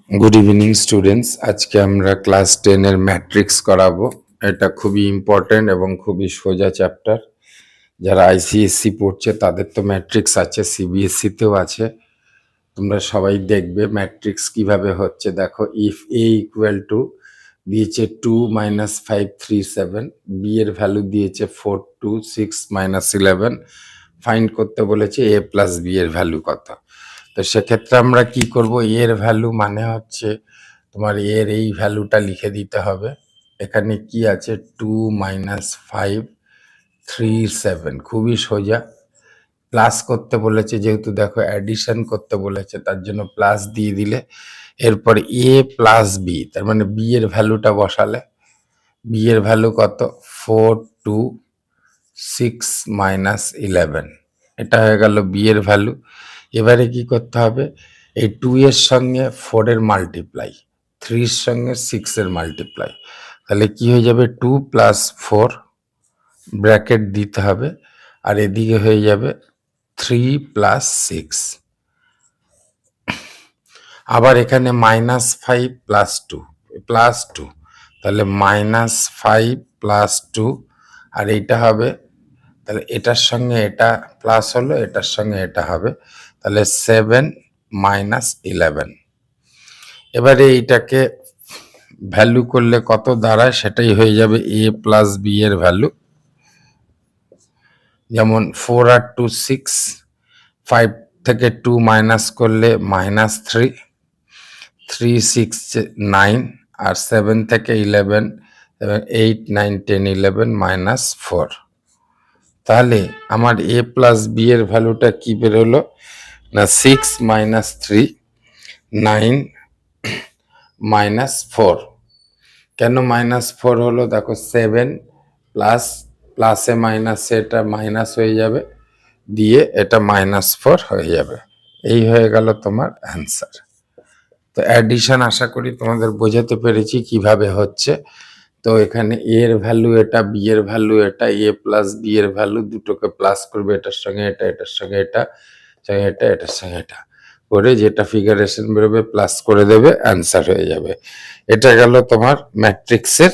Good evening students. आज के আমরা ক্লাস 10 এর ম্যাট্রিক্স করাবো। এটা খুবই ইম্পর্টেন্ট এবং খুবই সোজা চ্যাপ্টার। যারা আইসিএসসি পড়ছে তাদের তো ম্যাট্রিক্স আছে, সিবিএসসি তেও আছে। তোমরা সবাই দেখবে ম্যাট্রিক্স কিভাবে হচ্ছে। দেখো, ইফ এ ইকুয়াল টু দিয়েছে 2 - 537, বি এর ভ্যালু দিয়েছে 4 2 6 - 11, ফাইন্ড করতে বলেছে এ প্লাস বি এর ভ্যালু কত। তো সেক্ষেত্রে আমরা কি করব, এর ভ্যালু মানে হচ্ছে তোমার এর এই ভ্যালুটা লিখে দিতে হবে। এখানে কি আছে, 2 - 537, খুবই সোজা। প্লাস করতে বলেছে যেহেতু, দেখো অ্যাডিশন করতে বলেছে, তার জন্য প্লাস দিয়ে দিলে এরপর এ প্লাস বি, তার মানে বি এর ভ্যালুটা বসালে, বি এর ভ্যালু কত, 4 2 6 - 11, এটা হয়ে গেল বি এর ভ্যালু। এবারে কি করতে হবে, এই 2 এর সঙ্গে 4 এর মাল্টিপ্লাই, 3 এর সঙ্গে 6 এর মাল্টিপ্লাই, তাহলে কি হয়ে যাবে, 2 + 4 ব্র্যাকেট দিতে হবে, আর এদিকে হয়ে যাবে 3 + 6। আবার এখানে -5 + 2, তাহলে -5 + 2, আর এইটা হবে, তাহলে এটার সঙ্গে এটা প্লাস হলো, এটার সঙ্গে এটা হবে, তাহলে 7 - 11। এবারে এইটাকে ভ্যালু করলে কত দাঁড়ায়, সেটাই হয়ে যাবে এ প্লাস বি এর ভ্যালু। যেমন 4 আর 2 6, 5 থেকে 2 মাইনাস করলে -3, 3 6 9, আর 7 থেকে 11, 8 9 10 11 -4। তাহলে আমার এ প্লাস বি এর ভ্যালুটা কি বেরোলো না, 6 - 3 9 -4। কেন -4 হলো, দেখো 7 প্লাস প্লাসে মাইনাসে এটা মাইনাস হয়ে যাবে, দিয়ে এটা -4 হয়ে যাবে। এই হয়ে গেল তোমার অ্যান্সার। তো অ্যাডিশন আশা করি তোমাদের বোঝাতে পেরেছি কিভাবে হচ্ছে। তো এখানে এ এর ভ্যালু এটা, বি এর ভ্যালু এটা, এ প্লাস বি এর ভ্যালু দুটোকে প্লাস করবে, এটার সঙ্গে এটা, এটার সঙ্গে এটা, এটা এটার সঙ্গে এটা করে যেটা ফিগারেশন বেরোবে প্লাস করে দেবে, অ্যান্সার হয়ে যাবে। এটা গেল তোমার ম্যাট্রিক্সের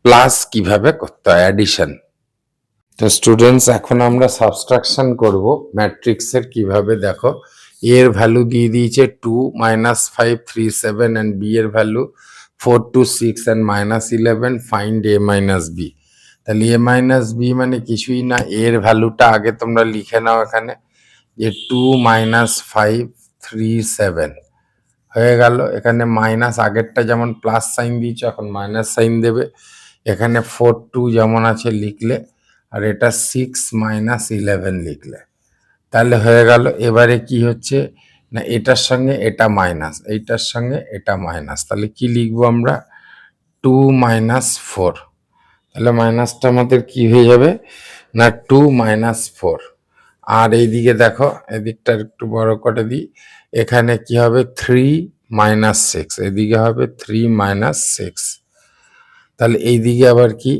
প্লাস কিভাবে করতে হয়, অ্যাডিশন। তো স্টুডেন্টস, এখন আমরা সাবট্রাকশন করব ম্যাট্রিক্সের কিভাবে। দেখো, এর ভ্যালু দিয়ে দিয়েছে 2 - 537 অ্যান্ড বি এর value 4 2 6 and -11, find A minus B. তাহলে এ মাইনাস বি মানে কিছুই না, এর ভ্যালুটা আগে তোমরা লিখে নাও এখানে, যে 2 - 537 হয়ে গেল। এখানে মাইনাস, আগেরটা যেমন প্লাস সাইন দিয়েছ এখন মাইনাস সাইন দেবে। এখানে 4 2 যেমন আছে লিখলে, আর এটা 6 - 11 লিখলে, তাহলে হয়ে গেল। এবারে কি হচ্ছে না, এটার সঙ্গে এটা মাইনাস, এইটার সঙ্গে এটা মাইনাস, তাহলে কি লিখবো আমরা, 2 - 4। তাহলে মাইনাসটা আমাদের কি হয়ে যাবে না, 2 - 4। আর এইদিকে দেখো, এদিকটা একটু বড় করে দিই, এখানে কি হবে, 3 - 6, এদিকে হবে 3 - 6। তাহলে এইদিকে আবার কি,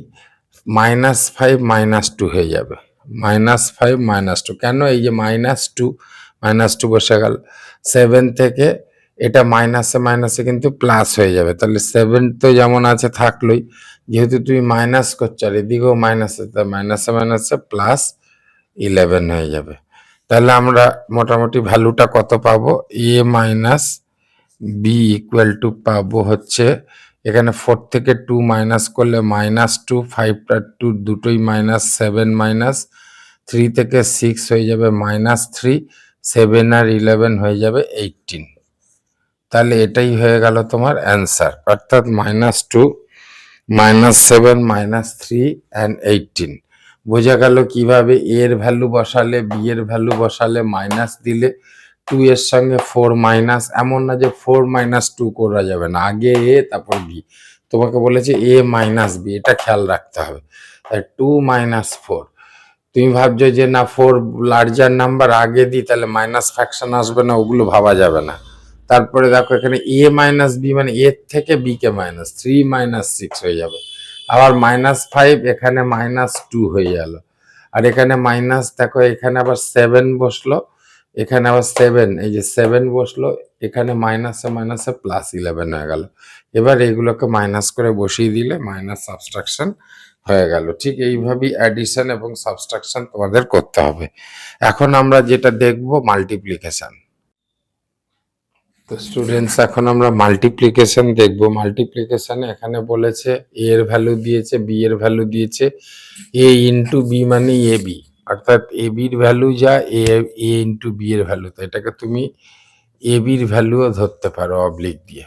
-5 - 2 হয়ে যাবে, -5 - 2। কেন, এই যে -2 বসে গেল, 7 থেকে এটা মাইনাসে মাইনাসে কিন্তু প্লাস হয়ে যাবে, তাহলে 7 তো যেমন আছে থাকলোই, যেহেতু তুমি মাইনাস করছো আর এদিকেও মাইনাসে, মাইনাসে মাইনাসে +11 হয়ে যাবে। তাহলে আমরা মোটামুটি ভ্যালুটা কত পাবো, এ মাইনাস বি ইকুয়াল টু পাবো হচ্ছে, এখানে 4 থেকে 2 মাইনাস করলে -2, 5 আর 2 দুটোই -7, -3 থেকে 6 হয়ে যাবে -3, 7 আর 11 হয়ে যাবে 18। তাহলে এটাই হয়ে গেল তোমার অ্যান্সার, অর্থাৎ -2, -7, -3 অ্যান্ড 18। বোঝা গেল কিভাবে এর ভ্যালু বসালে, বি এর ভ্যালু বসালে, মাইনাস দিলে, 2 এর সঙ্গে 4 মাইনাস, এমন না যে 4 - 2 করা যাবে না, আগে এ তারপর বি। তোমাকে বলেছে এ মাইনাস বি, এটা খেয়াল রাখতে হবে। 2 - 4, তুমি ভাবছো যে না 4 লার্জার নাম্বার, আগে দিই তাহলে মাইনাস ফ্র্যাকশন আসবে না, ওগুলো ভাবা যাবে না। তারপরে দেখো এখানে এ মাইনাস বি মানে এর থেকে বি কে মাইনাস, 3 - 6 হয়ে যাবে। আবার -5, এখানে -2 হয়ে গেল। আর এখানে মাইনাস, দেখো এখানে আবার 7 বসলো, এখানে আবার 7, এই যে 7 বসলো, এখানে মাইনাসে মাইনাসে +11 হয়ে গেল। এবার এগুলোকে মাইনাস করে বসিয়ে দিলে মাইনাস সাবট্রাকশন হয়ে গেল। ঠিক এইভাবেই অ্যাডিশন এবং সাবট্রাকশন তোমাদের করতে হবে। এখন আমরা যেটা দেখব মাল্টিপ্লিকেশন। তো স্টুডেন্টস, এখন আমরা মাল্টিপ্লিকেশন দেখব। মাল্টিপ্লিকেশনে এখানে বলেছে এ এর ভ্যালু দিয়েছে, বি এর ভ্যালু দিয়েছে, এ ইন্টু বি মানে এ বি, অর্থাৎ এ বির ভ্যালু যা এ ইন্টু বি এর ভ্যালু, তো এটাকে তুমি এ বির ভ্যালুও ধরতে পারো অবলিক দিয়ে,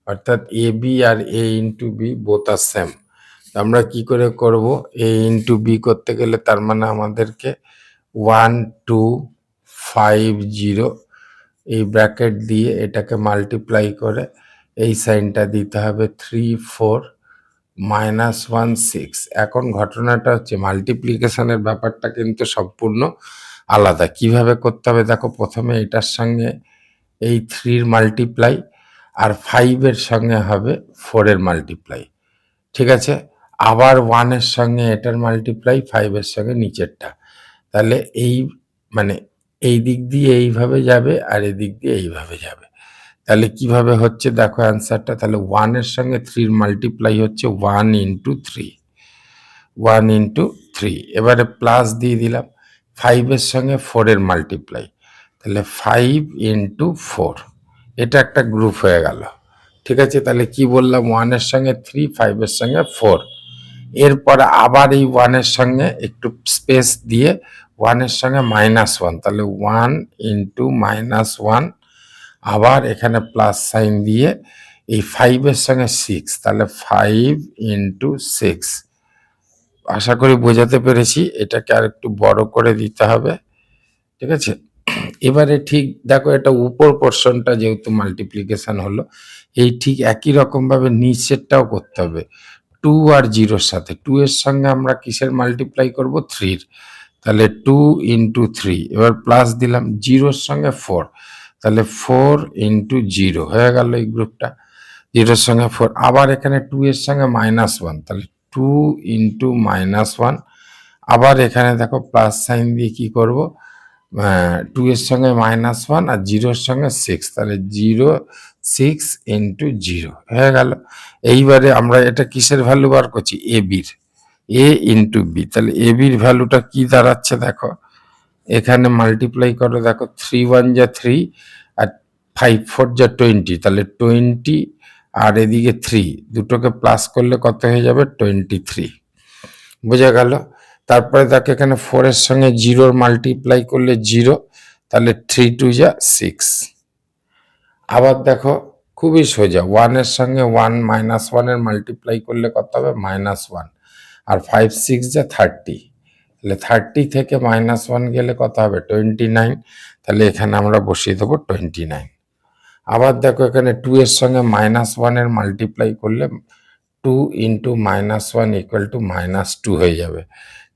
অর্থাৎ A B R A into B both R same. আমরা কি করে করব? এ ইন্টু বি করতে গেলে তার মানে আমাদেরকে 1 2 5 0 এই ব্র্যাকেট দিয়ে এটাকে মাল্টিপ্লাই করে এই সাইনটা দিতে হবে 3 4 -1 6। এখন ঘটনাটা হচ্ছে মাল্টিপ্লিকেশনের ব্যাপারটা কিন্তু সম্পূর্ণ আলাদা। কিভাবে করতে হবে দেখো, প্রথমে এটার সঙ্গে এই 3 মাল্টিপ্লাই আর 5 এর সঙ্গে হবে 4 এর মাল্টিপ্লাই, ঠিক আছে? আবার 1 এর সঙ্গে এটার মাল্টিপ্লাই, 5 এর সঙ্গে নিচেরটা। তাহলে এই মানে এই দিক দিয়ে এইভাবে যাবে আর এদিক দিয়ে এইভাবে যাবে। তাহলে কিভাবে হচ্ছে দেখো অ্যান্সারটা, তাহলে 1 এর সঙ্গে 3 মাল্টিপ্লাই হচ্ছে 1 ইন্টু 3, 1 ইন্টু 3। এবারে প্লাস দিয়ে দিলাম 5 এর সঙ্গে 4 এর মাল্টিপ্লাই, তাহলে 5 ইন্টু 4। এটা একটা গ্রুপ হয়ে গেল, ঠিক আছে? তাহলে কি বললাম, 1 এর সঙ্গে 3, 5 এর সঙ্গে 4। এরপরে আবার এই 1 এর সঙ্গে একটু স্পেস দিয়ে 1 এর সঙ্গে -1, তাহলে 1 ইন্টু -1, আবার এখানে প্লাস সাইন দিয়ে এই 5 এর সঙ্গে 6, তাহলে 5 ইন্টু 6। আশা করি বোঝাতে পেরেছি। এটাকে আর একটু বড় করে দিতে হবে, ঠিক আছে? এবারে ঠিক দেখো, এটা উপর পোর্শনটা যেহেতু মাল্টিপ্লিকেশন হলো, এই ঠিক একই রকমভাবে নিচেরটাও করতে হবে 2 আর 0-র সাথে। 2 এর সঙ্গে আমরা কিসের মাল্টিপ্লাই করব? 3-র, তাহলে 2 ইন্টু 3। এবার প্লাস দিলাম 0-র সঙ্গে 4, তাহলে 4 ইন্টু 0 হয়ে গেল এই গ্রুপটা। 0-র সঙ্গে 4, আবার এখানে 2 এর সঙ্গে -1, তাহলে 2 ইন্টু -1। আবার এখানে দেখো প্লাস সাইন দিয়ে কি করব, 2 এর সঙ্গে -1 আর 0-র সঙ্গে 6, তাহলে 0 6 ইন্টু 0 হয়ে গেল। এইবারে আমরা এটা কিসের ভ্যালু বার করছি? এ বির, এ ইন্টু বি। তাহলে এ বির ভ্যালুটা কি দাঁড়াচ্ছে দেখো, এখানে মাল্টিপ্লাই করো, দেখো 3 1 যা 3 আর 5 4 যা 20, তাহলে 20 আর এদিকে 3 দুটোকে প্লাস করলে কত হয়ে যাবে? 23। বোঝা গেল? তারপরে দেখো এখানে 4 এর সঙ্গে 0-র মাল্টিপ্লাই করলে 0, তাহলে 3 2 যা 6। আবার দেখো খুবই সোজা, 1 এর সঙ্গে 1 -1 এর মাল্টিপ্লাই করলে কত হবে? -1, আর 5 6 যা 30, তাহলে 30 থেকে -1 গেলে কত হবে? 29, তাহলে এখানে আমরা বসিয়ে দেবো 29। আবার দেখো এখানে 2 এর সঙ্গে -1 এর মাল্টিপ্লাই করলে 2 ইন্টু -1 ইকুয়াল টু -2 হয়ে যাবে।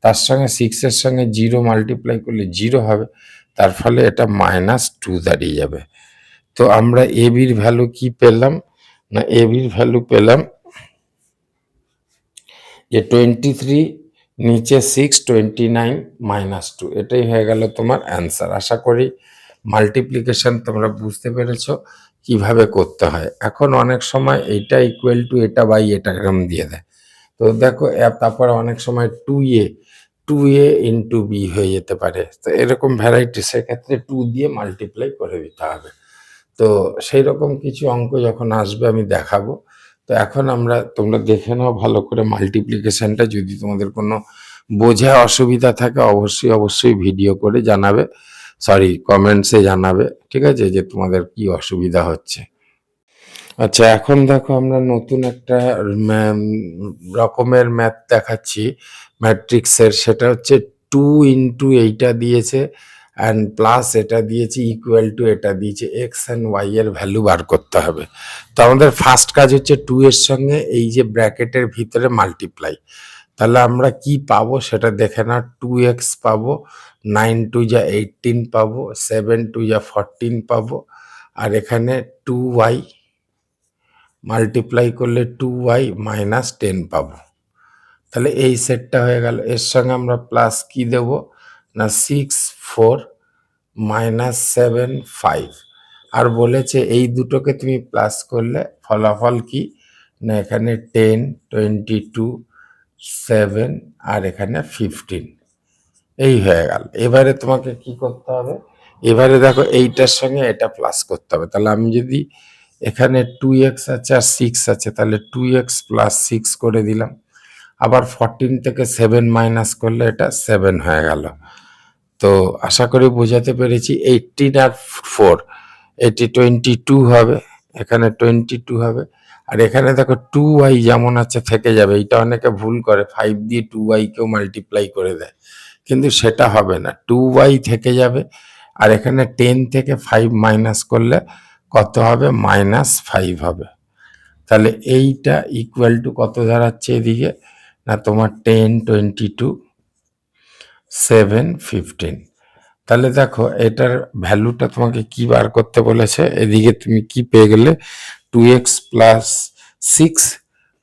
তার সঙ্গে 6 এর সঙ্গে 0 মাল্টিপ্লাই করলে 0 হবে, তার ফলে এটা -2 দাঁড়িয়ে যাবে। তো আমরা এ বির ভ্যালু কি পেলাম না, এ বির ভ্যালু পেলাম যে 23, নিচে 6, 29 -2, এটাই হয়ে গেল তোমার অ্যান্সার। আশা করি মাল্টিপ্লিকেশন তোমরা বুঝতে পেরেছো কিভাবে করতে হয়। এখন অনেক সময় এটা ইকুয়াল টু এটা বাই এটা এরকম দিয়ে দেয়, তো দেখো তারপরে অনেক সময় 2a ইন্টু বি হয়ে যেতে পারে, তো এরকম ভ্যারাইটি, সেক্ষেত্রে 2 দিয়ে মাল্টিপ্লাই করে দিতে হবে। তো সেই রকম কিছু অঙ্ক যখন আসবে আমি দেখাবো। তো এখন তোমরা দেখে নাও ভালো করে মাল্টিপ্লিকেশনটা। যদি তোমাদের কোনো বোঝা অসুবিধা থাকে অবশ্যই ভিডিও করে জানাবে, সরি কমেন্টসে জানাবে, ঠিক আছে, যে তোমাদের কি অসুবিধা হচ্ছে। আচ্ছা, এখন দেখো আমরা নতুন একটা রকমের ম্যাথ দেখাচ্ছি ম্যাট্রিক্সের। সেটা হচ্ছে 2 ইন্টু এইটা দিয়েছে অ্যান্ড প্লাস এটা দিয়েছে ইকুয়াল টু এটা দিয়েছে, এক্স অ্যান্ড ওয়াই এর ভ্যালু বার করতে হবে। তো আমাদের ফার্স্ট কাজ হচ্ছে 2 এর সঙ্গে এই যে ব্র্যাকেটের ভিতরে মাল্টিপ্লাই। তাহলে আমরা কি পাবো সেটা দেখে না, 2x পাবো, 9 2 যা 18 পাবো, 7 2 যা 14 পাবো, আর এখানে 2y মাল্টিপ্লাই করলে 2y -10 পাবো। তাহলে এই সেটটা হয়ে গেল। এর সঙ্গে আমরা প্লাস কি দেব না 6 4 -7 5 আর বলেছে এই দুটোকে তুমি প্লাস করলে ফলাফল কি না এখানে 10 22 7 আর এখানে 15 এই হয়ে গেল। এবারে তোমাকে কি করতে হবে, এবারে দেখো এইটার সঙ্গে এটা প্লাস করতে হবে। তাহলে আমি যদি এখানে 2x আছে আর 6 আছে তাহলে 2x প্লাস 6 করে দিলাম। আবার 14 থেকে 7 মাইনাস করলে এটা 7 হয়ে গেল। তো আশা করি বোঝাতে পেরেছি। 18 আর 4 এটি 22 হবে, এখানে 22 হবে। আর এখানে দেখো 2y যেমন আছে থেকে যাবে। এইটা অনেকে ভুল করে 5 দিয়ে 2y কেও মাল্টিপ্লাই করে দেয়, কিন্তু সেটা হবে না, 2y থেকে যাবে। আর এখানে 10 থেকে 5 মাইনাস করলে কত হবে, -5 হবে। তাহলে এইটা ইকুয়াল টু কত দাঁড়াচ্ছে এদিকে না তোমার 10 22 7 15। তাহলে দেখো এটার ভ্যালুটা তোমাকে কি বার করতে বলেছে, এদিকে তুমি কি পেয়ে গেলে 2x প্লাস 6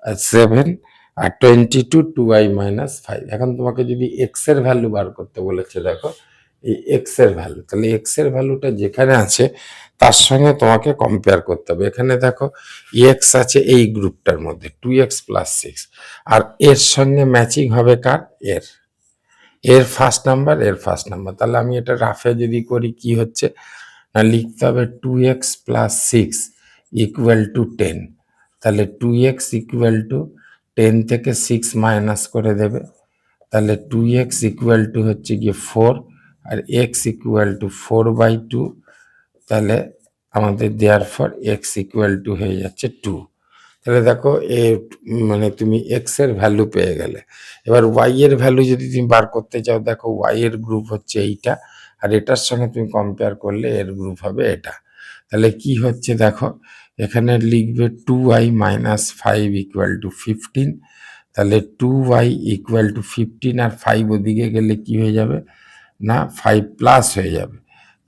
আর 7 আর 22 2y মাইনাস 5। এখন তোমাকে যদি এক্স এর ভ্যালু বার করতে বলেছে, দেখো এই এক্স এর ভ্যালু, তাহলে এক্স এর ভ্যালুটা যেখানে আছে তার সঙ্গে তোমাকে কম্পেয়ার করতে হবে। এখানে দেখো এক্স আছে এই গ্রুপটার মধ্যে 2x প্লাস 6, আর এর সঙ্গে ম্যাচিং হবে কার, এর ফার্স্ট নাম্বার, এর ফার্স্ট নাম্বার। তাহলে আমি এটা রাফে যদি করি কি হচ্ছে না লিখতে হবে 2x প্লাস 6 ইকুয়াল টু 10। তাহলে 2x ইকুয়াল টু 10 থেকে 6 মাইনাস করে দেবে, তাহলে 2x ইকুয়াল টু হচ্ছে গিয়ে 4 আর x ইকুয়াল টু 4/2। তাহলে আমাদের দেওয়ার পর x ইকুয়াল টু হয়ে যাচ্ছে 2। তাহলে দেখো মানে তুমি এক্স এর ভ্যালু পেয়ে গেলে। এবার ওয়াই এর ভ্যালু যদি তুমি বার করতে চাও, দেখো ওয়াই এর গ্রুপ হচ্ছে এইটা, আর এটার সঙ্গে তুমি কম্পেয়ার করলে এর গ্রুপ হবে এটা। তাহলে কি হচ্ছে দেখো, এখানে লিখবে 2y মাইনাস 5 ইকুয়াল টু 15। তাহলে 2y ইকুয়াল টু 15 আর 5 ওদিকে গেলে কি হয়ে যাবে না 5 প্লাস হয়ে যাবে।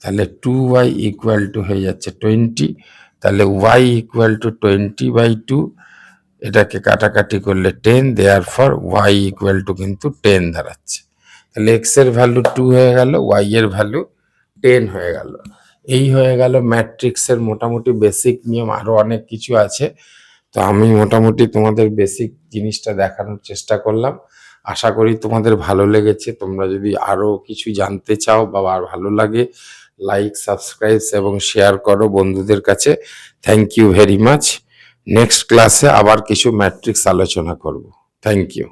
তাহলে 2y ইকুয়াল টু হয়ে যাচ্ছে 20। তাহলে y ইকুয়াল টু 20/2, এটাকে কাটাকাটি করলে 10, therefore y equal to কিন্তু 10 দাঁড়াচ্ছে। তাহলে x এর ভ্যালু 2 হয়ে গেল, y এর ভ্যালু 10 হয়ে গেল। এই হয়ে গেল ম্যাট্রিক্সের মোটামুটি বেসিক নিয়ম। আরো অনেক কিছু আছে, তো আমি মোটামুটি তোমাদের বেসিক জিনিসটা দেখানোর চেষ্টা করলাম। আশা করি তোমাদের ভালো লেগেছে। তোমরা যদি আরো কিছু জানতে চাও বা আর ভালো লাগে, লাইক সাবস্ক্রাইব এবং শেয়ার করো বন্ধুদের কাছে। Thank you very much. Next ক্লাসে আবার কিছু ম্যাট্রিক্স আলোচনা করব। Thank you.